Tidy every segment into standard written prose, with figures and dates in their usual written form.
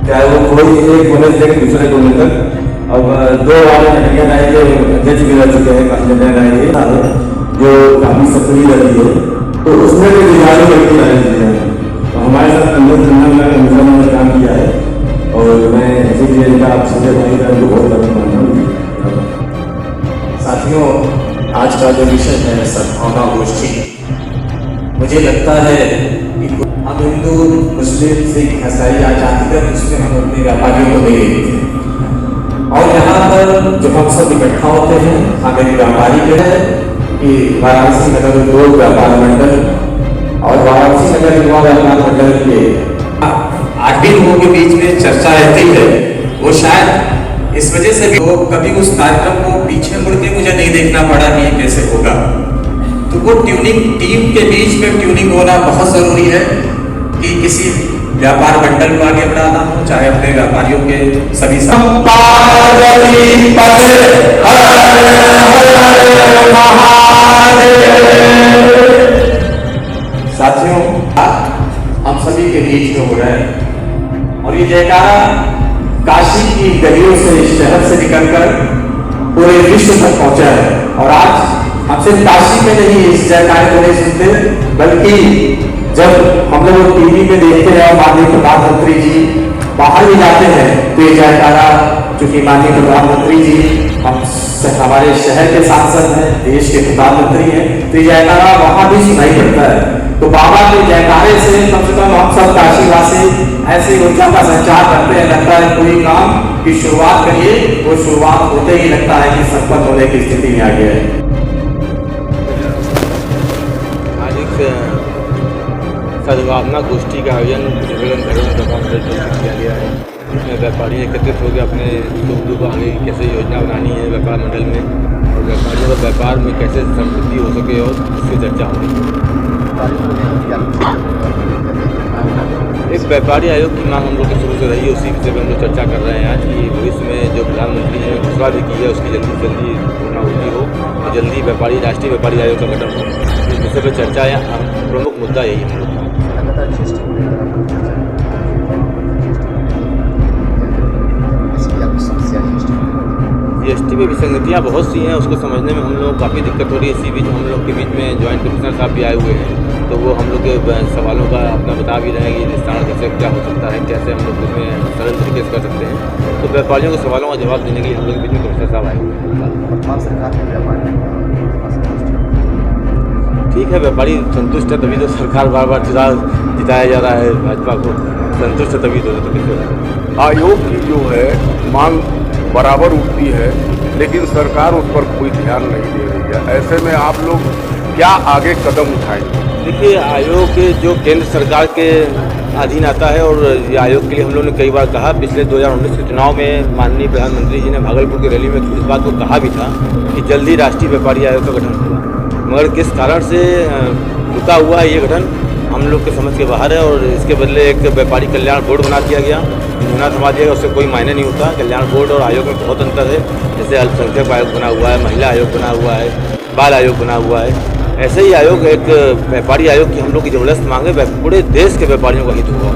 चाहे वो कोई एक कोने से दूसरे कोने तक। अब 2 वाले निर्णय आए जो अध्यक्ष भी रह चुके हैं, निर्णय आए जो काफी सक्रिय रहती है, तो उसमें भी दिवाली बढ़ती आ रही है। तो हमारे साथ अंदर ने काम किया है और मैं ऐसी चीज़ का आप सीधे भाई का बहुत बड़ा मानता हूँ। साथियों, आज का जो विषय है सद्भावना गोष्ठी, मुझे लगता है कि हम हिंदू, मुस्लिम, सिख, ईसाई जातिगत उसमें हम अपने व्यापारियों को दे रहे थे और यहाँ पर जब हम सब इकट्ठा होते हैं, हम एक व्यापारी जो है कि वाराणसी नगर उद्योग व्यापार मंडल और वाराणसी नगर युवा व्यापार मंडल के 8 लोगों के बीच में चर्चा रहती है। वो शायद इस वजह से भी कभी उस कार्यक्रम को पीछे मुड़ के मुझे नहीं देखना पड़ा कि कैसे होगा। तो वो ट्यूनिंग, टीम के बीच में ट्यूनिंग होना बहुत जरूरी है कि किसी व्यापार मंडल को आगे बढ़ाना हो, चाहे अपने व्यापारियों के सभी साथियों, हम सभी के बीच में हो रहा है और ये जयकारा काशी की गलियों से, शहर से निकलकर पूरे विश्व तक पहुंचा है। और आज हम सिर्फ काशी में नहीं इस जयकारे को नहीं सुनते, बल्कि जब हम लोग टीवी में देखते हैं और माननीय प्रधानमंत्री जी बाहर भी जाते हैं तो ये जयकारा, चूंकि माननीय प्रधानमंत्री जी हमारे शहर के सांसद हैं, देश के प्रधानमंत्री हैं, तो ये जयकारा वहां भी सुनाई पड़ता है। तो बाबा के जयकारे से कम हम सब काशीवासी ऐसी ऊर्जा का संचार करते हैं। लगता है कोई काम की शुरुआत करिए, वो शुरुआत होते ही लगता है कि संपन्न होने की स्थिति में आ गया है। सद्भावना गोष्ठी का आयोजन विभिन्न घरों में किया गया है। इसमें व्यापारी एकत्रित होकर अपने सुख दुख आगे कैसे योजना बनानी है व्यापार मंडल में, और व्यापारियों का व्यापार में कैसे समृद्धि हो सके और इसकी चर्चा हो रही है। एक व्यापारी आयोग की मांग हम लोग की शुरू से रही है, उसी विषय पर हम लोग चर्चा कर रहे हैं आज कि भविष्य में जो प्रधानमंत्री ने घोषणा भी की है उसकी जल्दी से जल्दी पूर्णाहुति हो और जल्दी व्यापारी राष्ट्रीय व्यापारी आयोग का गठन हो। इस विषय पर चर्चा है, प्रमुख मुद्दा यही हम लोग। जीएसटी में विसंगतियाँ बहुत सी हैं, उसको समझने में हम लोग को काफ़ी दिक्कत हो रही है। इसी बीच हम लोग के बीच में ज्वाइंट कमिश्नर साहब भी आए हुए हैं, तो वो हम लोग के सवालों का अपना बता भी रहे हैं कि निस्तारण कैसे क्या हो सकता है, कैसे हम लोग इसमें सरल तरीके से कर सकते हैं। तो व्यापारियों के सवालों का जवाब देने के लिए हम लोग के बीच में कमिश्नर साहब आए हुए हैं। ठीक है, व्यापारी संतुष्ट है तभी तो सरकार बार बार जिताया जा रहा है, भाजपा को संतुष्ट है तभी तो कैसे। आयोग की जो है मांग बराबर उठती है, लेकिन सरकार उस पर कोई ध्यान नहीं दे रही है। ऐसे में आप लोग क्या आगे कदम उठाएंगे? देखिए, आयोग जो केंद्र सरकार के अधीन आता है और ये आयोग के लिए हम लोगों ने कई बार कहा। पिछले 2019 के चुनाव में माननीय प्रधानमंत्री जी ने भागलपुर की रैली में इस बात को कहा भी था कि जल्दी राष्ट्रीय व्यापारी आयोग का गठन होगा, मगर किस कारण से रुका हुआ है ये गठन हम लोग के समझ के बाहर है। और इसके बदले एक व्यापारी कल्याण बोर्ड बना दिया गया, घोषणा समझ दिया, उससे कोई मायने नहीं होता। कल्याण बोर्ड और आयोग में बहुत अंतर है। जैसे अल्पसंख्यक आयोग बना हुआ है, महिला आयोग बना हुआ है, बाल आयोग बना हुआ है, ऐसे ही आयोग एक व्यापारी आयोग की हम लोग की जबरदस्त मांग है। पूरे देश के व्यापारियों का हित होगा।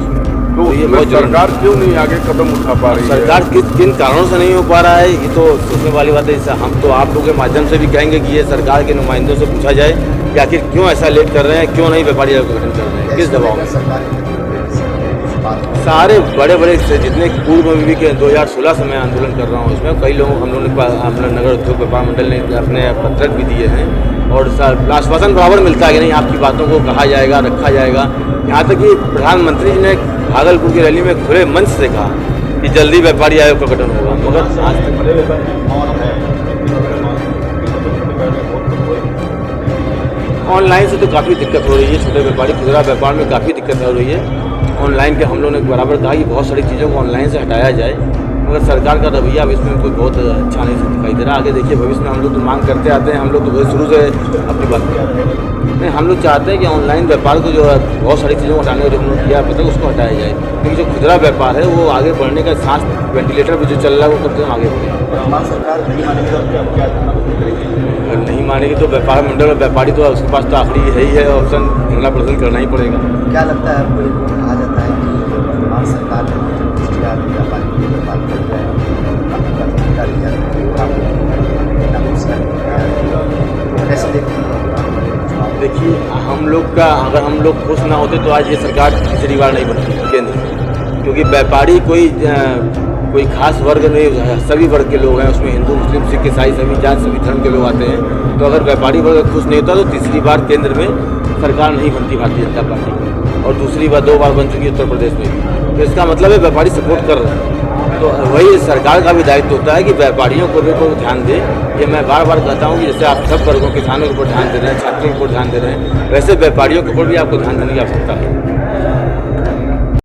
तो ये सरकार क्यों नहीं आगे कदम उठा पा रही है? सरकार किन कारणों से नहीं हो पा रहा है, ये तो सोचने वाली बात है। इससे हम तो आप लोगों के माध्यम से भी कहेंगे कि ये सरकार के नुमाइंदों से पूछा जाए कि आखिर क्यों ऐसा लेट कर रहे हैं, क्यों नहीं व्यापारी आयोग का गठन कर रहे हैं, किस दबाव में। सारे बड़े बड़े जितने पूर्व में भी 2016 से मैं आंदोलन कर रहा हूँ, इसमें कई लोगों हम लोगों ने नगर उद्योग व्यापार मंडल ने अपने पत्रक भी दिए हैं और आश्वासन बराबर मिलता है कि नहीं आपकी बातों को कहा जाएगा, रखा जाएगा। यहाँ तक कि प्रधानमंत्री जी ने भागलपुर की रैली में खुले मंच से कहा कि जल्दी व्यापारी आयोग का गठन होगा, मगर आज तक ऑनलाइन से तो काफ़ी दिक्कत हो रही है। छोटे व्यापारी खुदरा व्यापार में काफ़ी दिक्कत हो रही है। ऑनलाइन के हम लोगों ने बराबर कहा कि बहुत सारी चीज़ों को ऑनलाइन से हटाया जाए, मगर सरकार का रवैया अब इसमें कोई बहुत अच्छा नहीं दिखाई दे रहा। आगे देखिए भविष्य में हम लोग तो मांग करते आते हैं, हम लोग तो शुरू से अपनी बात नहीं, हम लोग चाहते हैं कि ऑनलाइन व्यापार को जो है बहुत सारी चीज़ों को हटाने का जो हम लोग किया पता उसको हटाया जाए, क्योंकि जो खुदरा व्यापार है वो आगे बढ़ने का सांस वेंटिलेटर भी जो चल रहा है वो करते हम आगे बढ़े। अगर नहीं मानेगी तो व्यापार मंडल और व्यापारी तो उसके पास तो आखिरी है ही है ऑप्शन, धरना प्रदर्शन करना ही पड़ेगा। क्या लगता है आपको, कहा जाता है कि सरकार हम लोग का, अगर हम लोग खुश ना होते तो आज ये सरकार तीसरी बार नहीं बनती केंद्र में, क्योंकि व्यापारी कोई खास वर्ग नहीं, सभी वर्ग के लोग हैं उसमें, हिंदू मुस्लिम सिख ईसाई सभी जात सभी धर्म के लोग आते हैं। तो अगर व्यापारी वर्ग खुश नहीं होता तो तीसरी बार केंद्र में सरकार नहीं बनती भारतीय जनता पार्टी, और दूसरी बार 2 बार बन चुकी है उत्तर प्रदेश में भी। तो इसका मतलब है व्यापारी सपोर्ट कर रहे हैं। तो वही सरकार का भी दायित्व होता है कि व्यापारियों को भी ध्यान दे। ये मैं बार बार कहता हूँ कि जैसे आप सब वर्गों किसानों के ऊपर ध्यान दे रहे हैं, छात्रों के ऊपर ध्यान दे रहे हैं, वैसे व्यापारियों के ऊपर भी आपको ध्यान देने की आवश्यकता है।